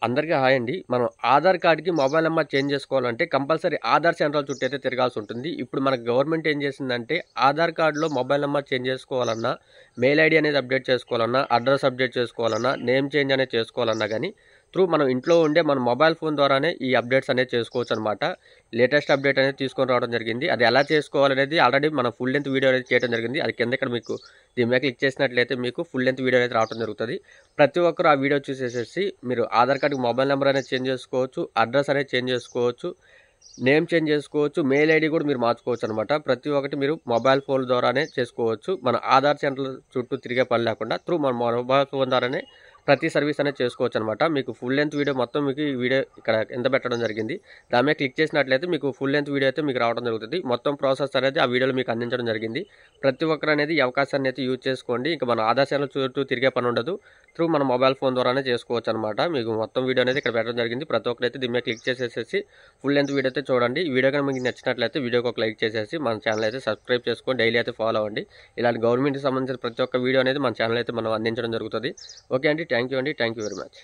అందరికీ హాయ్ అండి. మనం ఆధార్ కార్డ్‌కి మొబైల్ నంబర్ చేంజ్ చేసుకోవాలంటే కంపల్సరీ ఆధార్ సెంట్రల్ చుట్టూ అయితే తిరగాల్సి ఉంటుంది. ఇప్పుడు మనకు గవర్నమెంట్ ఏం చేసిందంటే ఆధార్ కార్డ్‌లో మొబైల్ నంబర్ చేంజ్ చేసుకోవాలన్నా, మెయిల్ ఐడీ అనేది అప్డేట్ చేసుకోవాలన్నా, అడ్రెస్ అప్డేట్ చేసుకోవాలన్నా, నేమ్ చేంజ్ అనేది చేసుకోవాలన్నా గానీ మనం ఇంట్లో ఉండే మన మొబైల్ ఫోన్ ద్వారానే ఈ అప్డేట్స్ అనేది చేసుకోవచ్చనమాట. లేటెస్ట్ అప్డేట్ అనేది తీసుకొని రావడం జరిగింది. అది ఎలా చేసుకోవాలనేది ఆల్రెడీ మనం ఫుల్ లెంత్ వీడియో అనేది చేయడం జరిగింది. అది కింద ఇక్కడ మీకు దీని మీద క్లిక్ చేసినట్లయితే మీకు ఫుల్ లెంత్ వీడియో అనేది రావడం జరుగుతుంది. ప్రతి ఒక్కరు ఆ వీడియో చూసేసేసి మీరు ఆధార్ కార్డ్‌కి మొబైల్ నెంబర్ అనేది చేంజ్ చేసుకోవచ్చు, అడ్రస్ అనేది చేంజ్ చేసుకోవచ్చు, నేమ్ చేంజ్ చేసుకోవచ్చు, మెయిల్ ఐడీ కూడా మీరు మార్చుకోవచ్చు అనమాట. ప్రతి ఒక్కటి మీరు మొబైల్ ఫోన్ ద్వారానే చేసుకోవచ్చు. మన ఆధార్ సెంటర్ చుట్టూ తిరిగే పని లేకుండా మన మొబైల్ ఫోన్ ద్వారానే ప్రతి సర్వీస్ అనేది చేసుకోవచ్చు అనమాట. మీకు ఫుల్ లెంత్ వీడియో మొత్తం మీకు ఈ వీడియో ఇక్కడ కింద పెట్టడం జరిగింది. దాని మీద క్లిక్ చేసినట్లయితే మీకు ఫుల్ లెంత్ వీడియో అయితే మీకు రావడం జరుగుతుంది. మొత్తం ప్రాసెస్ అనేది ఆ వీడియోలో మీకు అందించడం జరిగింది. ప్రతి ఒక్కరు అనేది ఈ అవకాశాన్ని అయితే యూజ్ చేసుకోండి. ఇంకా మన ఆధార్ సెంటర్ చుట్టూ తిరిగే పని ఉండదు. మన మొబైల్ ఫోన్ ద్వారానే చేసుకోవచ్చు అనమాట. మీకు మొత్తం వీడియో అనేది ఇక్కడ పెట్టడం జరిగింది. ప్రతి ఒక్కరైతే దీని మీద క్లిక్ చేసేసి ఫుల్ లెంత్ వీడియో అయితే చూడండి. ఈ వీడియో కనుక మీకు నచ్చినట్లయితే వీడియోకి ఒక లైక్ చేసేసి మన ఛానల్ అయితే సబ్స్క్రైబ్ చేసుకొని డైలీ అయితే ఫాలో అవ్వండి. ఇలాంటి గవర్నమెంట్కి సంబంధించిన ప్రతి ఒక్క వీడియో అనేది మన ఛానల్ అయితే మనం అందించడం జరుగుతుంది. ఓకే అండి, థ్యాంక్ యూ అండి, థ్యాంక్ యూ వెరీ మచ్.